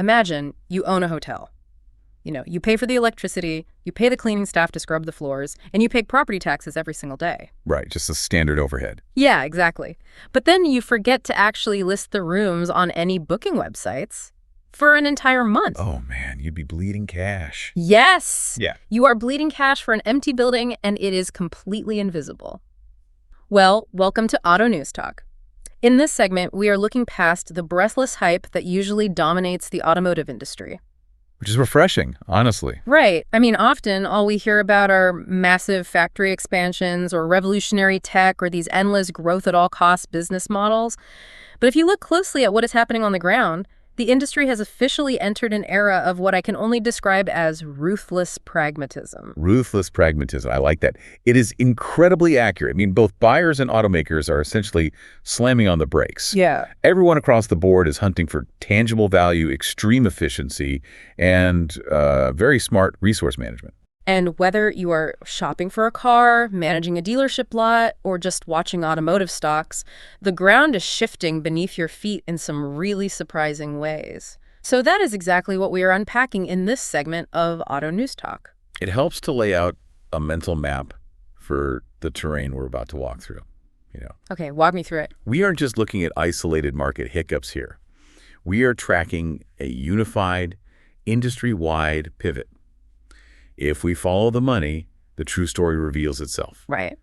Imagine you own a hotel. You pay for the electricity, you pay the cleaning staff to scrub the floors, and you pay property taxes every single day. Right, just a standard overhead. Yeah, exactly. But then you forget to actually list the rooms on any booking websites for an entire month. Oh man, you'd be bleeding cash. Yes! Yeah. You are bleeding cash for an empty building, and it is completely invisible. Well, welcome to Auto News Talk. In this segment, we are looking past the breathless hype that usually dominates the automotive industry. Which is refreshing, honestly. Right. I mean, often all we hear about are massive factory expansions or revolutionary tech or these endless growth-at-all-costs business models. But if you look closely at what is happening on the ground, the industry has officially entered an era of what I can only describe as ruthless pragmatism. Ruthless pragmatism. I like that. It is incredibly accurate. I mean, both buyers and automakers are essentially slamming on the brakes. Yeah. Everyone across the board is hunting for tangible value, extreme efficiency, and very smart resource management. And whether you are shopping for a car, managing a dealership lot, or just watching automotive stocks, the ground is shifting beneath your feet in some really surprising ways. So that is exactly what we are unpacking in this segment of Auto News Talk. It helps to lay out a mental map for the terrain we're about to walk through. Okay, walk me through it. We aren't just looking at isolated market hiccups here. We are tracking a unified, industry-wide pivot. If we follow the money, the true story reveals itself. Right.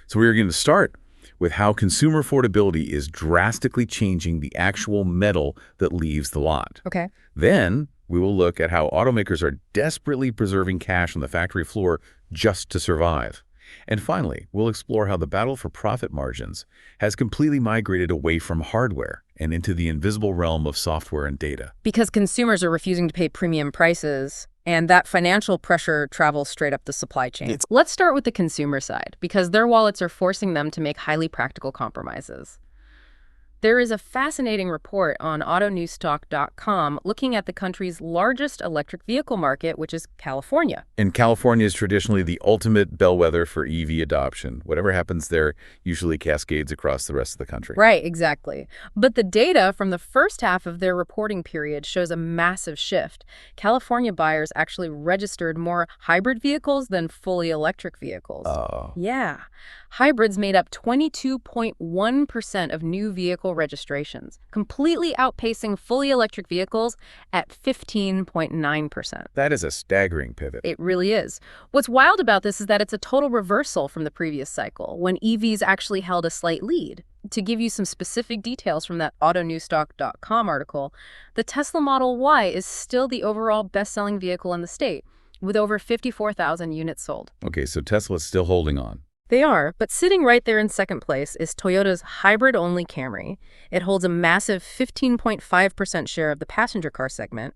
So we're going to start with how consumer affordability is drastically changing the actual metal that leaves the lot. Okay. Then we will look at how automakers are desperately preserving cash on the factory floor just to survive. And finally, we'll explore how the battle for profit margins has completely migrated away from hardware and into the invisible realm of software and data. Because consumers are refusing to pay premium prices, and that financial pressure travels straight up the supply chain. Let's start with the consumer side, because their wallets are forcing them to make highly practical compromises. There is a fascinating report on autonewstalk.com looking at the country's largest electric vehicle market, which is California. And California is traditionally the ultimate bellwether for EV adoption. Whatever happens there usually cascades across the rest of the country. Right, exactly. But the data from the first half of their reporting period shows a massive shift. California buyers actually registered more hybrid vehicles than fully electric vehicles. Oh. Yeah. Hybrids made up 22.1% of new vehicle registrations, completely outpacing fully electric vehicles at 15.9%. That is a staggering pivot. It really is. What's wild about this is that it's a total reversal from the previous cycle, when EVs actually held a slight lead. To give you some specific details from that autonewstalk.com article, the Tesla Model Y is still the overall best-selling vehicle in the state, with over 54,000 units sold. Okay, so Tesla's still holding on. They are, but sitting right there in second place is Toyota's hybrid-only Camry. It holds a massive 15.5% share of the passenger car segment.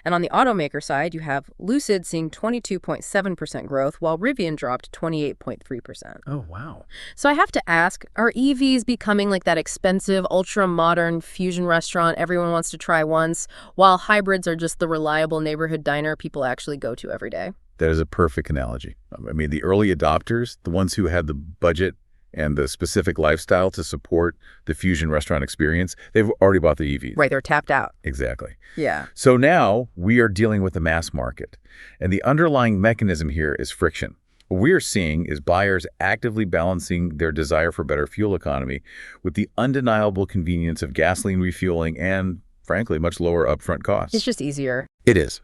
And on the automaker side, you have Lucid seeing 22.7% growth, while Rivian dropped 28.3%. Oh, wow. So I have to ask, are EVs becoming like that expensive, ultra-modern fusion restaurant everyone wants to try once, while hybrids are just the reliable neighborhood diner people actually go to every day? That is a perfect analogy. I mean, the early adopters, the ones who had the budget and the specific lifestyle to support the fusion restaurant experience, they've already bought the EVs. Right, they're tapped out. Exactly. Yeah. So now we are dealing with the mass market. And the underlying mechanism here is friction. What we're seeing is buyers actively balancing their desire for better fuel economy with the undeniable convenience of gasoline refueling and, frankly, much lower upfront costs. It's just easier. It is.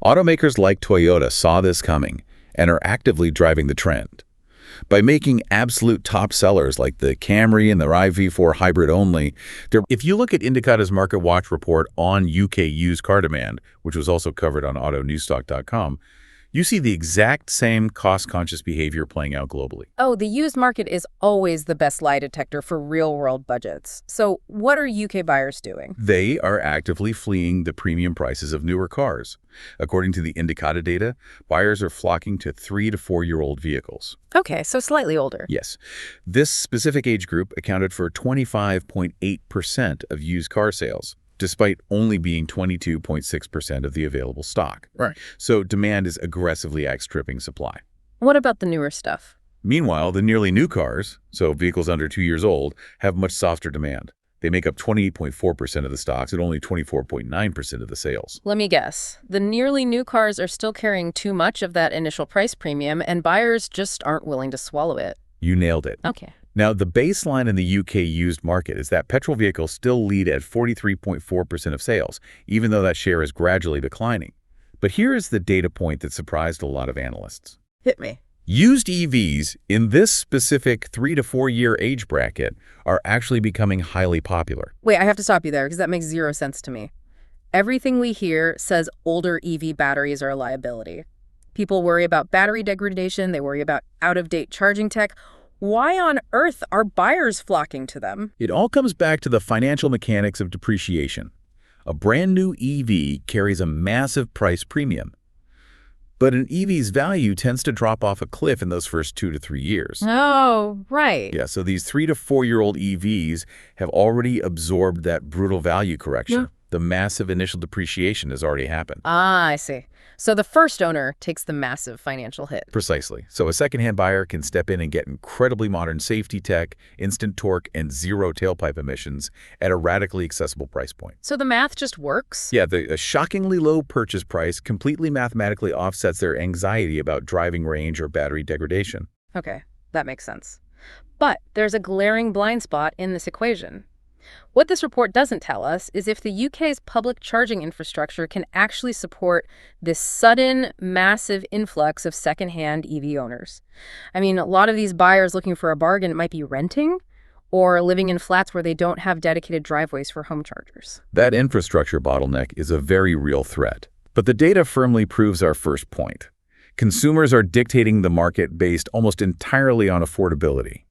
Automakers like Toyota saw this coming and are actively driving the trend. By making absolute top sellers like the Camry and the RAV4 hybrid only, if you look at Indicata's Market Watch report on UK used car demand, which was also covered on autonewstalk.com, you see the exact same cost-conscious behavior playing out globally. Oh, the used market is always the best lie detector for real-world budgets. So what are UK buyers doing? They are actively fleeing the premium prices of newer cars. According to the Indicata data, buyers are flocking to 3 to 4-year-old vehicles. Okay, so slightly older. Yes. This specific age group accounted for 25.8% of used car sales, despite only being 22.6% of the available stock. Right. So demand is aggressively outstripping supply. What about the newer stuff? Meanwhile, the nearly new cars, so vehicles under 2 years old, have much softer demand. They make up 28.4% of the stocks and only 24.9% of the sales. Let me guess. The nearly new cars are still carrying too much of that initial price premium, and buyers just aren't willing to swallow it. You nailed it. Okay. Now, the baseline in the UK used market is that petrol vehicles still lead at 43.4% of sales, even though that share is gradually declining. But here is the data point that surprised a lot of analysts. Hit me. Used EVs in this specific 3 to 4 year age bracket are actually becoming highly popular. Wait, I have to stop you there because that makes zero sense to me. Everything we hear says older EV batteries are a liability. People worry about battery degradation. They worry about out-of-date charging tech. Why on earth are buyers flocking to them? It all comes back to the financial mechanics of depreciation. A brand new EV carries a massive price premium. But an EV's value tends to drop off a cliff in those first 2 to 3 years. Oh, right. Yeah, so these 3 to 4 year old EVs have already absorbed that brutal value correction. Yeah. The massive initial depreciation has already happened. Ah, I see. So the first owner takes the massive financial hit. Precisely. So a secondhand buyer can step in and get incredibly modern safety tech, instant torque, and zero tailpipe emissions at a radically accessible price point. So the math just works? Yeah, a shockingly low purchase price completely mathematically offsets their anxiety about driving range or battery degradation. Okay, that makes sense. But there's a glaring blind spot in this equation. What this report doesn't tell us is if the UK's public charging infrastructure can actually support this sudden, massive influx of secondhand EV owners. I mean, a lot of these buyers looking for a bargain might be renting or living in flats where they don't have dedicated driveways for home chargers. That infrastructure bottleneck is a very real threat. But the data firmly proves our first point. Consumers are dictating the market based almost entirely on affordability.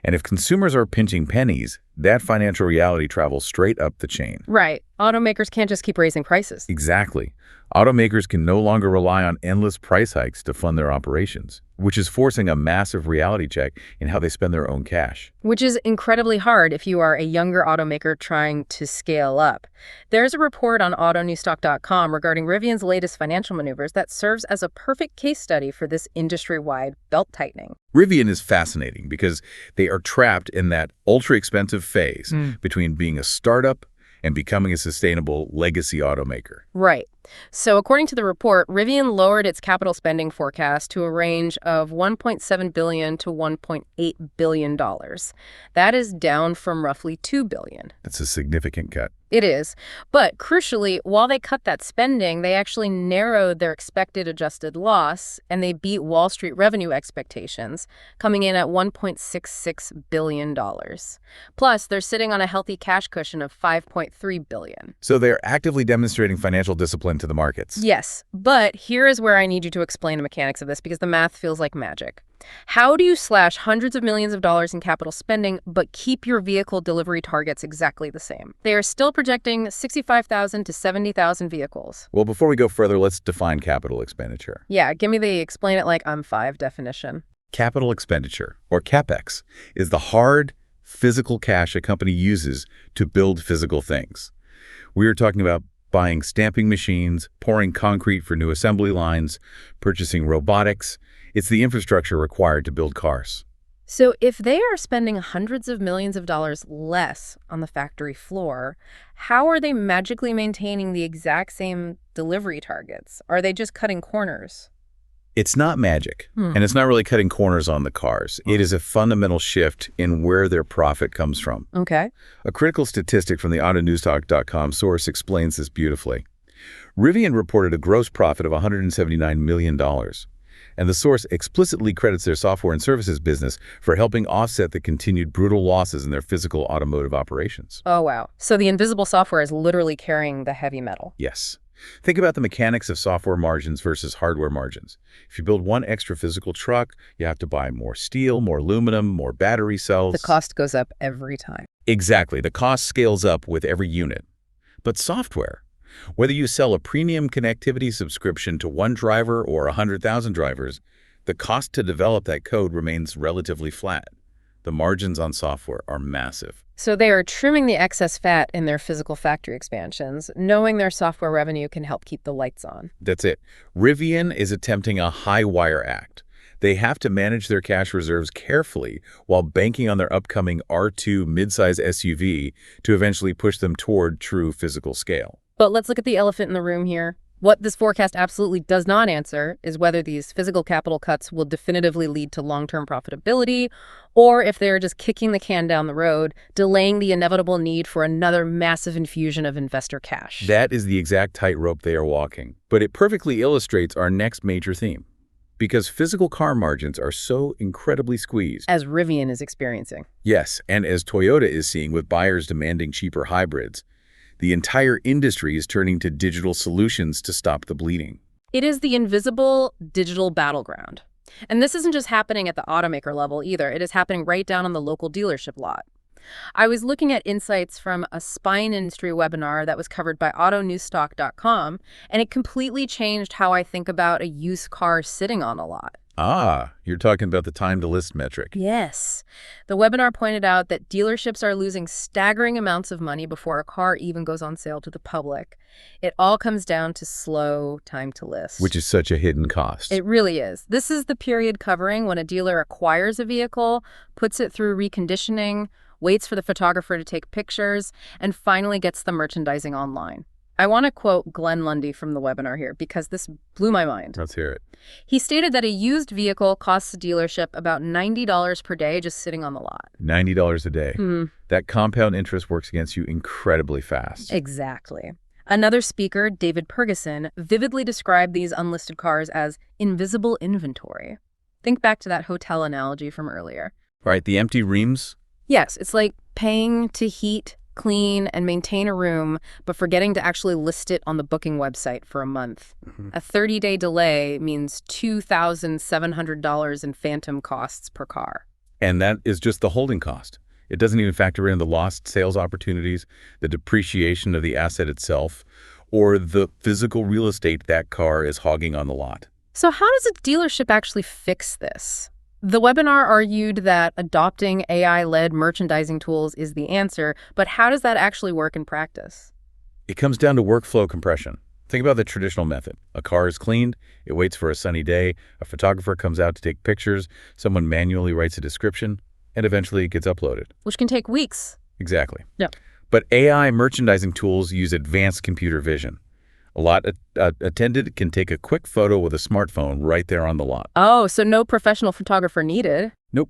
And if consumers are pinching pennies, that financial reality travels straight up the chain. Right. Automakers can't just keep raising prices. Exactly. Automakers can no longer rely on endless price hikes to fund their operations, which is forcing a massive reality check in how they spend their own cash. Which is incredibly hard if you are a younger automaker trying to scale up. There's a report on autonewstock.com regarding Rivian's latest financial maneuvers that serves as a perfect case study for this industry-wide belt-tightening. Rivian is fascinating because they are trapped in that ultra-expensive phase between being a startup and becoming a sustainable legacy automaker. Right. So according to the report, Rivian lowered its capital spending forecast to a range of $1.7 billion to $1.8 billion. That is down from roughly $2 billion. That's a significant cut. It is. But crucially, while they cut that spending, they actually narrowed their expected adjusted loss, and they beat Wall Street revenue expectations, coming in at $1.66 billion. Plus, they're sitting on a healthy cash cushion of $5.3 billion. So they're actively demonstrating financial discipline to the markets. Yes, but here is where I need you to explain the mechanics of this because the math feels like magic. How do you slash hundreds of millions of dollars in capital spending but keep your vehicle delivery targets exactly the same? They are still projecting 65,000 to 70,000 vehicles. Well, before we go further, let's define capital expenditure. Yeah, give me the explain it like I'm five definition. Capital expenditure, or Capex, is the hard, physical cash a company uses to build physical things. We are talking about buying stamping machines, pouring concrete for new assembly lines, purchasing robotics. It's the infrastructure required to build cars. So if they are spending hundreds of millions of dollars less on the factory floor, how are they magically maintaining the exact same delivery targets? Are they just cutting corners? It's not magic, and it's not really cutting corners on the cars. It is a fundamental shift in where their profit comes from. Okay. A critical statistic from the autonewstock.com source explains this beautifully. Rivian reported a gross profit of $179 million, and the source explicitly credits their software and services business for helping offset the continued brutal losses in their physical automotive operations. Oh, wow. So the invisible software is literally carrying the heavy metal. Yes. Think about the mechanics of software margins versus hardware margins. If you build one extra physical truck, you have to buy more steel, more aluminum, more battery cells. The cost goes up every time. Exactly. The cost scales up with every unit. But software, whether you sell a premium connectivity subscription to one driver or 100,000 drivers, the cost to develop that code remains relatively flat. The margins on software are massive. So they are trimming the excess fat in their physical factory expansions, knowing their software revenue can help keep the lights on. That's it. Rivian is attempting a high wire act. They have to manage their cash reserves carefully while banking on their upcoming R2 midsize SUV to eventually push them toward true physical scale. But let's look at the elephant in the room here. What this forecast absolutely does not answer is whether these physical capital cuts will definitively lead to long-term profitability, or if they're just kicking the can down the road, delaying the inevitable need for another massive infusion of investor cash. That is the exact tightrope they are walking. But it perfectly illustrates our next major theme. Because physical car margins are so incredibly squeezed. As Rivian is experiencing. Yes, and as Toyota is seeing with buyers demanding cheaper hybrids, the entire industry is turning to digital solutions to stop the bleeding. It is the invisible digital battleground. And this isn't just happening at the automaker level either. It is happening right down on the local dealership lot. I was looking at insights from a spine industry webinar that was covered by autonewsstock.com, and it completely changed how I think about a used car sitting on a lot. Ah, you're talking about the time to list metric. Yes. The webinar pointed out that dealerships are losing staggering amounts of money before a car even goes on sale to the public. It all comes down to slow time to list. Which is such a hidden cost. It really is. This is the period covering when a dealer acquires a vehicle, puts it through reconditioning, waits for the photographer to take pictures, and finally gets the merchandising online. I want to quote Glenn Lundy from the webinar here because this blew my mind. Let's hear it. He stated that a used vehicle costs the dealership about $90 per day just sitting on the lot. $90 a day. That compound interest works against you incredibly fast. Exactly. Another speaker, David Pergison, vividly described these unlisted cars as invisible inventory. Think back to that hotel analogy from earlier. Right, the empty rooms? Yes, it's like paying to heat, clean, and maintain a room, but forgetting to actually list it on the booking website for a month. A 30-day delay means $2,700 in phantom costs per car. And that is just the holding cost. It doesn't even factor in the lost sales opportunities, the depreciation of the asset itself, or the physical real estate that car is hogging on the lot. So how does a dealership actually fix this? The webinar argued that adopting AI-led merchandising tools is the answer, but how does that actually work in practice? It comes down to workflow compression. Think about the traditional method. A car is cleaned, it waits for a sunny day, a photographer comes out to take pictures, someone manually writes a description, and eventually it gets uploaded. Which can take weeks. Exactly. Yeah. But AI merchandising tools use advanced computer vision. A lot attendant can take a quick photo with a smartphone right there on the lot. Oh, so no professional photographer needed. Nope.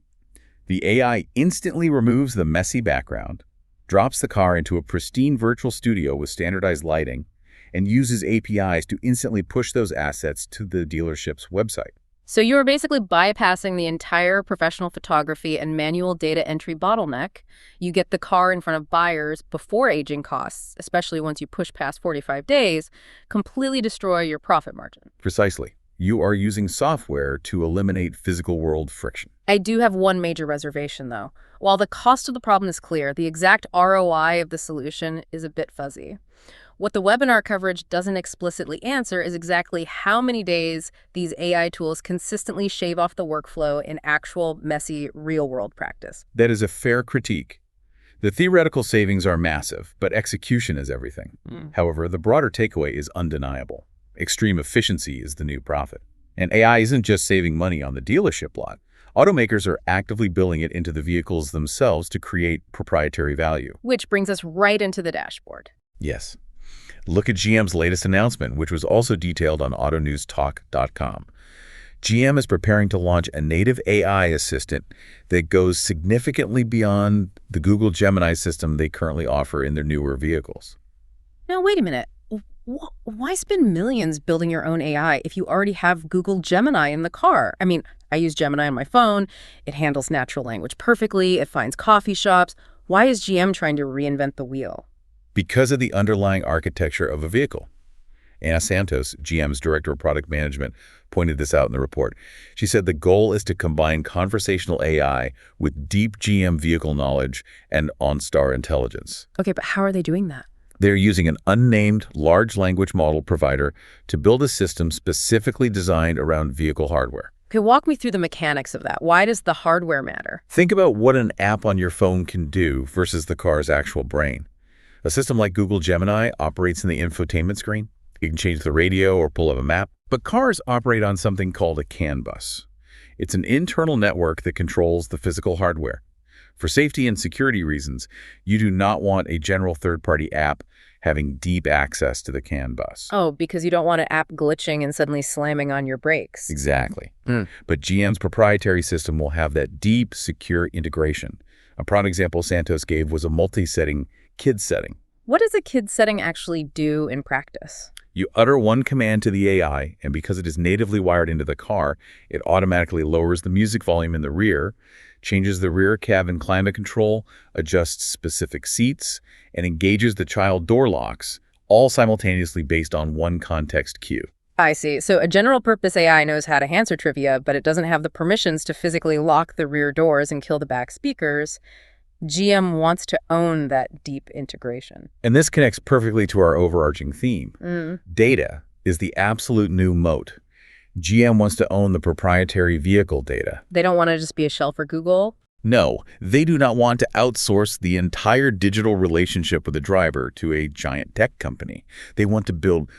The AI instantly removes the messy background, drops the car into a pristine virtual studio with standardized lighting, and uses APIs to instantly push those assets to the dealership's website. So you are basically bypassing the entire professional photography and manual data entry bottleneck. You get the car in front of buyers before aging costs, especially once you push past 45 days, completely destroy your profit margin. Precisely. You are using software to eliminate physical world friction. I do have one major reservation, though. While the cost of the problem is clear, the exact ROI of the solution is a bit fuzzy. What the webinar coverage doesn't explicitly answer is exactly how many days these AI tools consistently shave off the workflow in actual, messy, real-world practice. That is a fair critique. The theoretical savings are massive, but execution is everything. However, the broader takeaway is undeniable. Extreme efficiency is the new profit. And AI isn't just saving money on the dealership lot. Automakers are actively building it into the vehicles themselves to create proprietary value. Which brings us right into the dashboard. Yes. Look at GM's latest announcement, which was also detailed on autonewstalk.com. GM is preparing to launch a native AI assistant that goes significantly beyond the Google Gemini system they currently offer in their newer vehicles. Now, wait a minute. Why spend millions building your own AI if you already have Google Gemini in the car? I mean, I use Gemini on my phone. It handles natural language perfectly. It finds coffee shops. Why is GM trying to reinvent the wheel? Because of the underlying architecture of a vehicle. Anna Santos, GM's Director of Product Management, pointed this out in the report. She said the goal is to combine conversational AI with deep GM vehicle knowledge and OnStar intelligence. Okay, but how are they doing that? They're using an unnamed large language model provider to build a system specifically designed around vehicle hardware. Okay, walk me through the mechanics of that. Why does the hardware matter? Think about what an app on your phone can do versus the car's actual brain. A system like Google Gemini operates in the infotainment screen. It can change the radio or pull up a map. But cars operate on something called a CAN bus. It's an internal network that controls the physical hardware. For safety and security reasons, you do not want a general third-party app having deep access to the CAN bus. Oh, because you don't want an app glitching and suddenly slamming on your brakes. Exactly. But GM's proprietary system will have that deep, secure integration. A prime example Santos gave was a multi-setting KID setting. What does a KID setting actually do in practice? You utter one command to the AI, and because it is natively wired into the car, it automatically lowers the music volume in the rear, changes the rear cabin climate control, adjusts specific seats, and engages the child door locks, all simultaneously based on one context cue. I see. So a general-purpose AI knows how to answer trivia, but it doesn't have the permissions to physically lock the rear doors and kill the back speakers. GM wants to own that deep integration. And this connects perfectly to our overarching theme. Data is the absolute new moat. GM wants to own the proprietary vehicle data. They don't want to just be a shell for Google? No, they do not want to outsource the entire digital relationship with the driver to a giant tech company. They want to build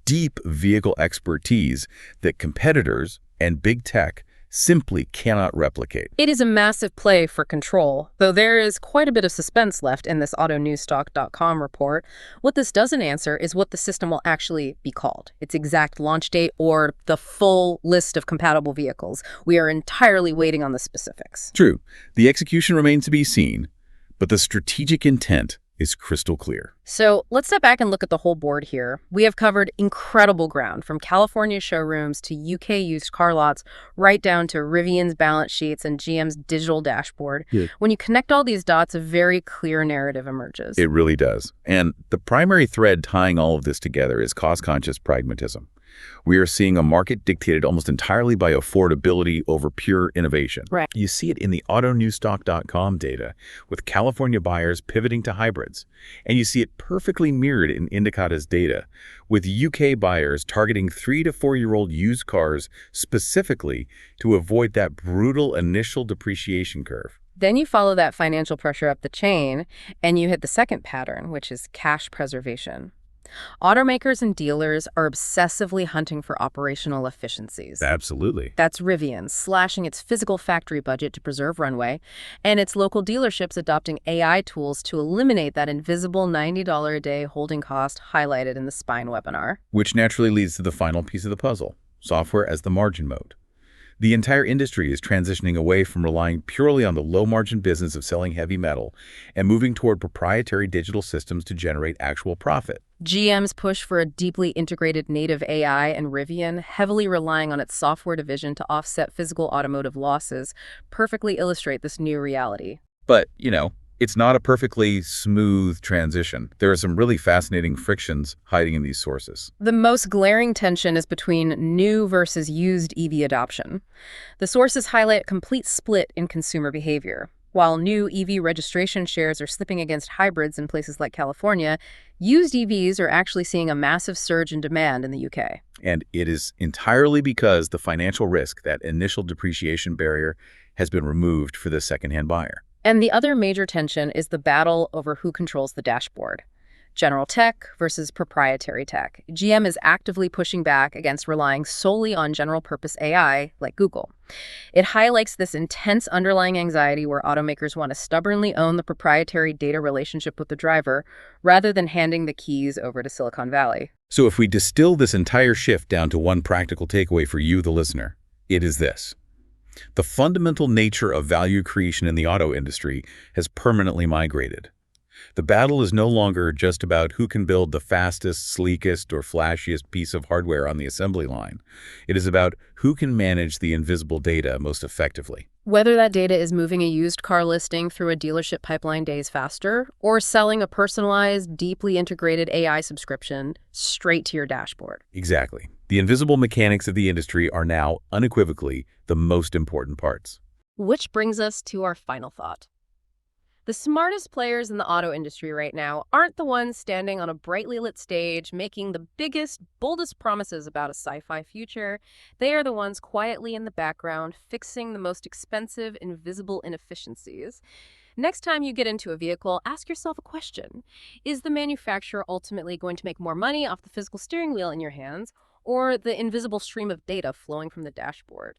deep vehicle expertise that competitors and big tech simply cannot replicate. It is a massive play for control, though there is quite a bit of suspense left in this autonewsstock.com report. What this doesn't answer is what the system will actually be called, its exact launch date, or the full list of compatible vehicles. We are entirely waiting on the specifics. True, the execution remains to be seen, but the strategic intent is crystal clear. So let's step back and look at the whole board here. We have covered incredible ground, from California showrooms to UK used car lots, right down to Rivian's balance sheets and GM's digital dashboard. When you connect all these dots, a very clear narrative emerges. It really does. And the primary thread tying all of this together is cost-conscious pragmatism. We are seeing a market dictated almost entirely by affordability over pure innovation. Right. You see it in the autonewsstock.com data, with California buyers pivoting to hybrids. And you see it perfectly mirrored in Indicata's data, with UK buyers targeting 3 to 4-year-old used cars specifically to avoid that brutal initial depreciation curve. Then you follow that financial pressure up the chain, and you hit the second pattern, which is cash preservation. Automakers and dealers are obsessively hunting for operational efficiencies. Absolutely. That's Rivian slashing its physical factory budget to preserve runway, and its local dealerships adopting AI tools to eliminate that invisible $90 a day holding cost highlighted in the Spine webinar. Which naturally leads to the final piece of the puzzle, software as the margin mode. The entire industry is transitioning away from relying purely on the low-margin business of selling heavy metal and moving toward proprietary digital systems to generate actual profit. GM's push for a deeply integrated native AI and Rivian, heavily relying on its software division to offset physical automotive losses, perfectly illustrate this new reality. But, it's not a perfectly smooth transition. There are some really fascinating frictions hiding in these sources. The most glaring tension is between new versus used EV adoption. The sources highlight a complete split in consumer behavior. While new EV registration shares are slipping against hybrids in places like California, used EVs are actually seeing a massive surge in demand in the UK. And it is entirely because the financial risk, that initial depreciation barrier, has been removed for the secondhand buyer. And the other major tension is the battle over who controls the dashboard. General tech versus proprietary tech. GM is actively pushing back against relying solely on general-purpose AI like Google. It highlights this intense underlying anxiety where automakers want to stubbornly own the proprietary data relationship with the driver rather than handing the keys over to Silicon Valley. So if we distill this entire shift down to one practical takeaway for you, the listener, it is this. The fundamental nature of value creation in the auto industry has permanently migrated. The battle is no longer just about who can build the fastest, sleekest, or flashiest piece of hardware on the assembly line. It is about who can manage the invisible data most effectively. Whether that data is moving a used car listing through a dealership pipeline days faster, or selling a personalized, deeply integrated AI subscription straight to your dashboard. Exactly. The invisible mechanics of the industry are now, unequivocally, the most important parts. Which brings us to our final thought. The smartest players in the auto industry right now aren't the ones standing on a brightly lit stage making the biggest, boldest promises about a sci-fi future. They are the ones quietly in the background fixing the most expensive, invisible inefficiencies. Next time you get into a vehicle, ask yourself a question. Is the manufacturer ultimately going to make more money off the physical steering wheel in your hands or the invisible stream of data flowing from the dashboard?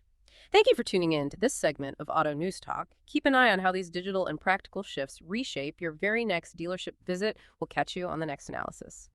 Thank you for tuning in to this segment of Auto News Talk. Keep an eye on how these digital and practical shifts reshape your very next dealership visit. We'll catch you on the next analysis.